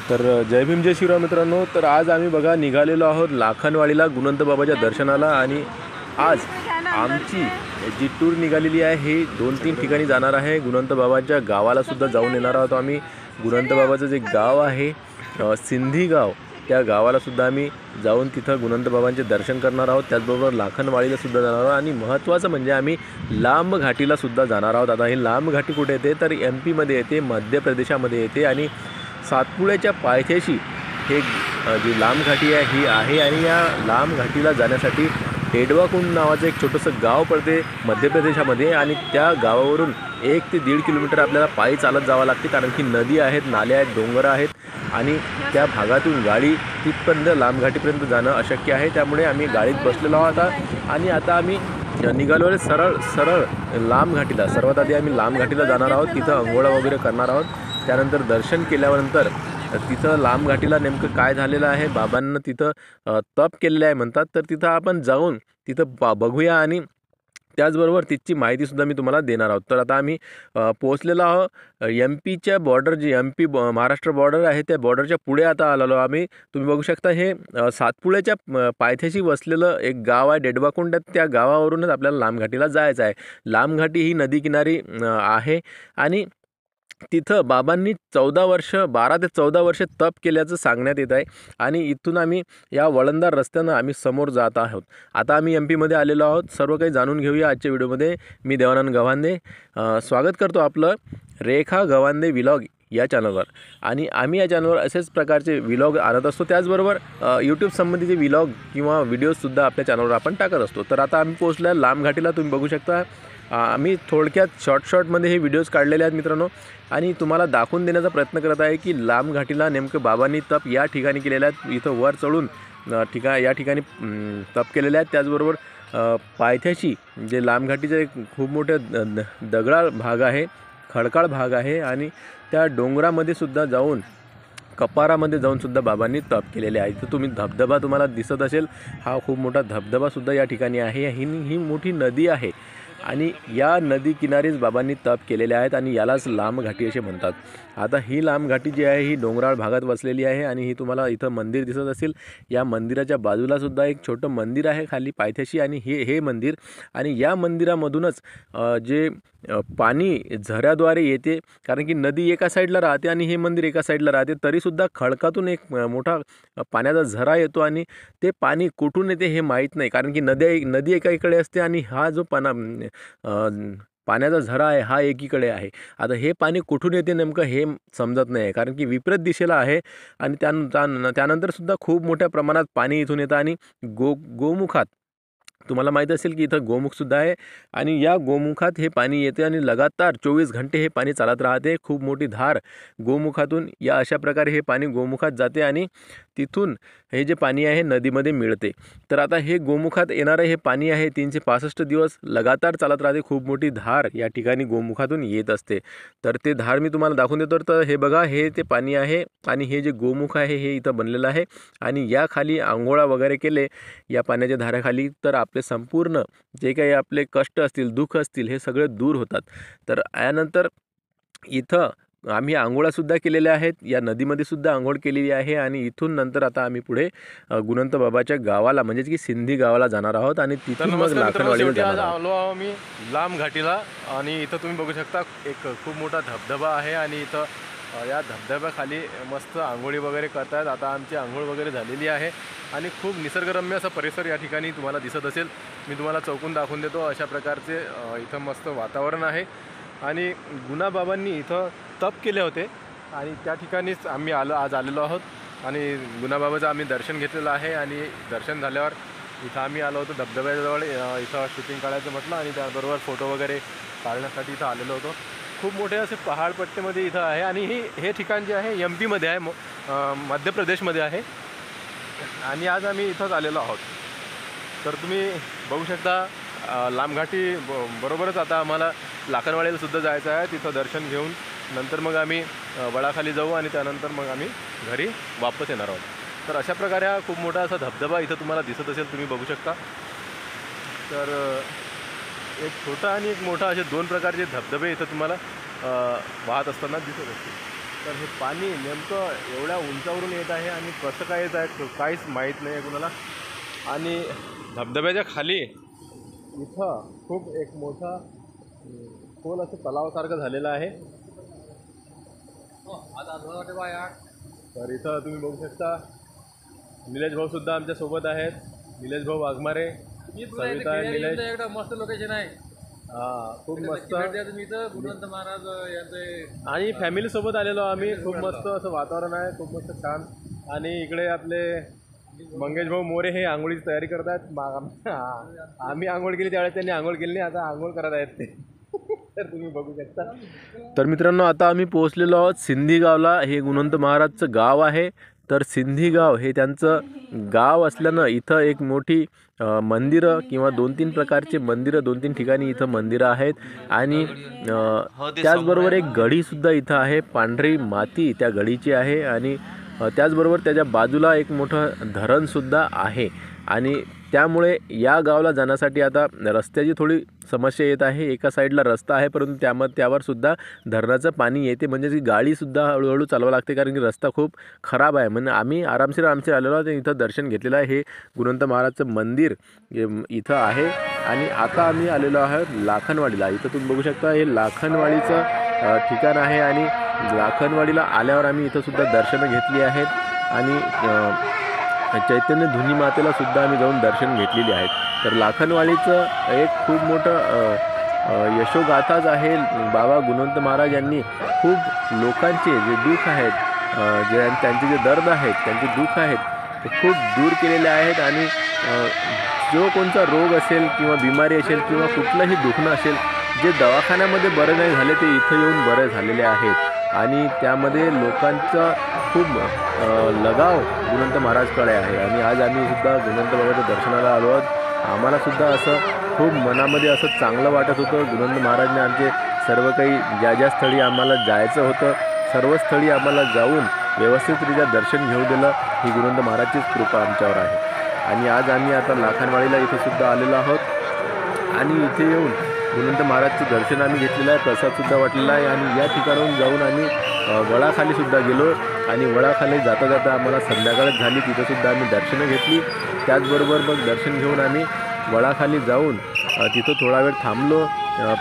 तर जय भीम जय शिवराम मित्रांनो। तर आज आम्ही बघा निघालेलो आहोत लाखनवाडीला गुणवंत बाबाच्या दर्शनाला। आणि आज आमची जी टूर निघालेली आहे हे 2-3 ठिकाणी जाणार आहे। गुणवंत बाबाच्या गावाला सुद्धा जाऊन येणार आहोत आम्ही। गुणवंत बाबाचं जे गाव आहे सिंधी गाव, त्या गावाला सुद्धा आम्ही जाऊन तिथं गुणवंत बाबांचे दर्शन करणार आहोत। त्याचबरोबर लाखनवाडीला सुद्धा जाणार आहोत आणि महत्त्वाचं म्हणजे आम्ही लांब घाटीला सुद्धा जाणार आहोत। आता ही लांब घाटी कुठे येते तर MP मध्ये येते, मध्य प्रदेशामध्ये येते। आणि सातपुड्याच्या पायथ्याशी हे जी लांब घाटी आहे ही आहे। आणि या लांब घाटीला जाण्यासाठी टेडवाकुंड नावाचं एक छोटंसं गाव पडते मध्य प्रदेशामध्ये। आणि त्या गावावरून 1 ते 1.5 किलोमीटर आपल्याला पायी चालत जावं लागते, कारण की नदी आहेत, नाले आहेत, डोंगर आहेत आणि त्या भागातून गाडी तिथपर्यंत लांब घाटीपर्यंत जाणं अशक्य आहे। त्यामुळे आम्ही गाडीत बसलेलो आहोत आणि आता आम्ही निघालो आहे सरळ लांब घाटीला। सर्वात आधी आम्ही लांब घाटीला जाणार आहोत, तिथं अंघोळा वगैरे करणार आहोत। त्यानंतर दर्शन केल्यानंतर तिथं लांब घाटीला नेमकं काय झालेलं आहे, बाबांना तिथं तप केलेलं आहे म्हणतात, तर तिथं आपण जाऊन तिथं बघूया आणि त्याचबरोबर तिथची माहितीसुद्धा मी तुम्हाला देणार आहोत। तर आता आम्ही पोहोचलेलो आहोत MPच्या बॉर्डर, जी MP महाराष्ट्र बॉर्डर आहे त्या बॉर्डरच्या पुढे आता आलेलो आम्ही। तुम्ही बघू शकता हे सातपुड्याच्या पायथ्याशी वसलेलं एक गाव आहे डेडवाकुंड। त्या गावावरूनच आपल्याला लांब घाटीला जायचं आहे। लांब घाटी ही नदी किनारी आहे आणि तिथं बाबांनी 12 ते 14 वर्ष तप केल्याचं सांगण्यात येत आहे। आणि इथून आम्ही या वळणदार रस्त्यानं आम्ही समोर जात आहोत। आता आम्ही MP मध्ये आलेलो आहोत। सर्व काही जाणून घेऊया आजच्या व्हिडिओमध्ये। मी देवानंद गव्हांदे स्वागत करतो आपलं रेखा गव्हांदे व्लॉग या चॅनलवर। आणि आम्ही या चॅनलवर असेच प्रकारचे व्लॉग आणत असतो। त्याचबरोबर यूट्यूब संबंधीचे व्लॉग किंवा व्हिडिओजसुद्धा आपल्या चॅनलवर आपण टाकत असतो। तर आता आम्ही पोहोचलो लांब घाटीला, तुम्ही बघू शकता। आम्ही थोडक्यात शॉर्टमध्ये हे व्हिडिओज काढलेले आहेत मित्रांनो, आणि तुम्हाला दाखवून देण्याचा प्रयत्न करत आहे की लांब घाटीला नेमकं बाबांनी तप या ठिकाणी केलेलं आहे। इथं वर चढून या ठिकाणी तप केलेले आहेत। त्याचबरोबर पायथ्याशी जे लांब घाटीचं एक खूप मोठं दगडाळ भाग आहे, खडकाळ भाग आहे आणि त्या डोंगरामध्ये सुद्धा जाऊन कपारामध्ये जाऊन सुद्धा बाबांनी तप केलेले आहे। तर तुम्ही धबधबा तुम्हाला दिसत असेल, हा खूप मोठा धबधबासुद्धा या ठिकाणी आहे। ही मोठी नदी आहे आणि या नदी किनारीच बाबांनी तप केलेले आहेत आणि यालाच लांब घाटी असे म्हणतात। आता ही लांब घाटी जी आहे ही डोंगराळ भागात वसलेली आहे आणि ही तुम्हाला इथं मंदिर दिसत असेल। या मंदिराच्या बाजूलासुद्धा एक छोटं मंदिर आहे खाली पायथ्याशी, आणि हे मंदिर, आणि या मंदिरामधूनच जे पाणी झऱ्याद्वारे येते, कारण की नदी एका साईडला राहते आणि हे मंदिर एका साईडला राहते, तरीसुद्धा खडकातून एक मोठा पाण्याचा झरा येतो आणि ते पाणी कुठून येते हे माहीत नाही, कारण की नदी एकाकडे असते आणि हा जो पाण्याचा झरा आहे हा एकीकडे आहे। आता हे पाणी कुठून येते नेमकं हे समजत नाही आहे, कारण की विपरीत दिशेला आहे। आणि त्यानंतर सुद्धा खूप मोठ्या प्रमाणात पाणी इथून येतं आणि गोमुखात तुम्हाला माहीत असेल की इथं गोमुखसुद्धा आहे, आणि या गोमुखात हे पाणी येते आणि लगातार 24 घंटे हे पाणी चालत राहते। खूप मोठी धार गोमुखातून या अशा प्रकारे हे पाणी गोमुखात जाते आणि तिथून हे जे पाणी आहे नदीमध्ये मिळते। तर आता हे गोमुखात येणारं हे पाणी आहे 365 दिवस लगातार चालत राहते। खूप मोठी धार या ठिकाणी गोमुखातून येत असते। तर ते धार मी तुम्हाला दाखवून देतो। तर हे बघा, हे ते पाणी आहे आणि हे जे गोमुख आहे हे इथं बनलेलं आहे, आणि या खाली आंघोळा वगैरे केले या पाण्याच्या धाराखाली तर आपले संपूर्ण जे काही आपले कष्ट असतील, दुःख असतील, हे सगळे दूर होतात। तर यानंतर इथं आम्ही आंघोळासुद्धा केलेल्या आहेत, या नदीमध्ये सुद्धा आंघोळ केलेली आहे। आणि इथून नंतर आता आम्ही पुढे गुणवंत बाबाच्या गावाला म्हणजेच की सिंधी गावाला जाणार आहोत आणि तिथून मग लाखनवाडीला जाणार आहोत। आलो आहो मी लांब घाटीला, आणि इथं तुम्ही बघू शकता एक खूप मोठा धबधबा आहे आणि इथं या धबधब्याखाली मस्त आंघोळी वगैरे करतात। आता आमची आंघोळ वगैरे झालेली आहे आणि खूप निसर्गरम्य असा परिसर या ठिकाणी तुम्हाला दिसत असेल। मी तुम्हाला चौकून दाखवून देतो। अशा प्रकारचे इथं मस्त वातावरण आहे आणि गुणाबाबांनी इथं तप केले होते आणि त्या ठिकाणीच आम्ही आज आलेलो आहोत आणि गुणाबाबाचं आम्ही दर्शन घेतलेलं आहे। आणि दर्शन झाल्यावर इथं आम्ही आलो होतो धबधब्याजवळ, इथं शूटिंग काढायचं म्हटलं आणि त्याबरोबर फोटो वगैरे काढण्यासाठी इथं आलेलो होतो। खूप मोठे असे पहाडपट्टीमध्ये इथं आहे आणि हे ठिकाण जे आहे MP मध्ये आहे, मध्य प्रदेशमध्ये आहे, आणि आज आम्ही इथंच आलेलो आहोत। तर तुम्ही बघू शकता लांब घाटी बरोबरच आता आम्हाला लाखनवाडीला सुद्धा जायचं आहे। तिथं दर्शन घेऊन नंतर मग आम्ही वडाखाली जाऊ आणि त्यानंतर मग आम्ही घरी वापस येणार आहोत। तर अशा प्रकारे हा खूप मोठा असा धबधबा इथं तुम्हाला दिसत असेल, तुम्ही बघू शकता। तर एक छोटा आणि एक मोठा असे 2 प्रकारचे धबधबे इथं तुम्हाला वाहत असताना दिसत असतील। तर हे पाणी नेमकं एवढ्या उंचावरून येत आहे आणि कसं काय येत आहे काहीच माहीत नाही आहे कुणाला. आणि धबधब्याच्या खाली इथं खूप एक मोठा खोल असं तलावासारखं झालेलं आहे. तर इथं तुम्ही बघू शकता निलेश भाऊ सुद्धा आमच्या सोबत आहेत. निलेश भाऊ वाघमारे, सविता आहे, निलेश. एकदम मस्त लोकेशन आहे. हा खूप मस्त. तुम्ही इथं गुणवंत महाराज यांचे आणि फॅमिली सोबत आलेलो आम्ही. खूप मस्त असं वातावरण आहे, खूप मस्त छान. आणि इकडे आपले मंगेश भाऊ मोरे हे आंघोळीची तयारी करतात. आम्ही आंघोळ केली त्यावेळेस त्यांनी आंघोळ केली नाही, आता आंघोळ करत आहेत ते. तर तुम्ही बघू शकता. तर मित्रांनो, आता आम्ही पोहोचलेलो आहोत सिंधी गावला. हे गुणवंत महाराजचं गाव आहे. तर सिंधी गाव हे त्यांचं गाव असल्यानं इथं एक मोठी मंदिरं किंवा 2-3 प्रकारचे मंदिरं, 2-3 ठिकाणी इथं मंदिरं आहेत. आणि त्याचबरोबर एक गढीसुद्धा इथं आहे. पांढरी माती त्या गढीची आहे. आणि त्याचबरोबर त्याच्या बाजूला एक मोठं धरणसुद्धा आहे. आणि त्यामुळे या गावाला जाण्यासाठी आता रस्त्याची थोडी समस्या येत आहे. एका साईडला रस्ता आहे, परंतु त्यावर सुद्धा धरणाचं पाणी येते, म्हणजे ती गाडीसुद्धा हळूहळू चालवावं लागते, कारण की रस्ता खूप खराब आहे. म्हणजे आम्ही आरामशीर आलेलो आहोत. इथं दर्शन घेतलेलं आहे. हे गुणवंत महाराजचं मंदिर इथं आहे. आणि आता आम्ही आलेलो आहोत लाखनवाडीला. इथं तुम्ही बघू शकता हे लाखनवाडीचं ठिकाण आहे. आणि लाखनवाडीला आल्यावर आम्ही इथंसुद्धा दर्शनं घेतली आहेत. आणि चैतन्य धुनी मातेला सुद्धा आम्ही जाऊन दर्शन घेतलेली आहेत. तर लाखनवाडीचं एक खूप मोठं यशोगाथाच आहे. बाबा गुणवंत महाराज यांनी खूप लोकांचे जे दुःख आहेत, त्यांचे जे दर्द आहेत, त्यांचे दुःख आहेत, ते खूप दूर केलेले आहेत. आणि जो कोणता रोग असेल किंवा बिमारी असेल किंवा कुठलंही दुखणं असेल, जे दवाखान्यामध्ये बरे नाही झाले ते इथं येऊन बरे झालेले आहेत. आणि त्यामध्ये लोकांचा खूप लगाव गुणवंत महाराजकडे आहे. आणि आज आम्ही सुद्धा गुणवंत बाबाच्या दर्शनाला आलो आहोत. आम्हालासुद्धा असं खूप मनामध्ये असं चांगलं वाटत होतं. गुणवंत महाराजने आमचे सर्व काही ज्या स्थळी आम्हाला जायचं होतं, सर्व स्थळी आम्हाला जाऊन व्यवस्थितरित्या दर्शन घेऊ दिलं. ही गुणवंत महाराजचीच कृपा आमच्यावर आहे. आणि आज आम्ही आता लाखनवाडीला इथंसुद्धा आलेलो आहोत. आणि इथे येऊन गुणवंत महाराजचं दर्शन आम्ही घेतलेलं आहे, प्रसादसुद्धा वाटलेला आहे. आणि या ठिकाणाहून जाऊन आम्ही वळाखालीसुद्धा गेलो. आणि वळाखाली जाता जाता आम्हाला संध्याकाळच झाली. तिथंसुद्धा आम्ही दर्शनं घेतली. त्याचबरोबर मग दर्शन घेऊन आम्ही वळाखाली जाऊन तिथं थोडा वेळ थांबलो,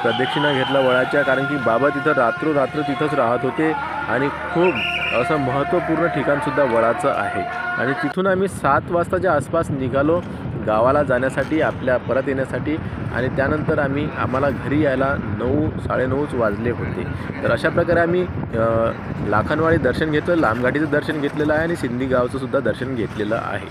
प्रदक्षिणा घेतला वळाच्या, कारण की बाबा तिथं रात्र तिथंच राहत होते. आणि खूप असं महत्त्वपूर्ण ठिकाणसुद्धा वळाचं आहे. आणि तिथून आम्ही 7 वाजताच्या आसपास निघालो गावाला जाण्यासाठी, आपल्या परत येण्यासाठी. आणि त्यानंतर आम्हाला घरी यायला 9-9:30 वाजले होते. तर अशा प्रकारे आम्ही लाखनवाडी दर्शन घेतलं, लामघाटीचं दर्शन घेतलेलं आहे आणि सिंधी गावचं सुद्धा दर्शन घेतलेलं आहे.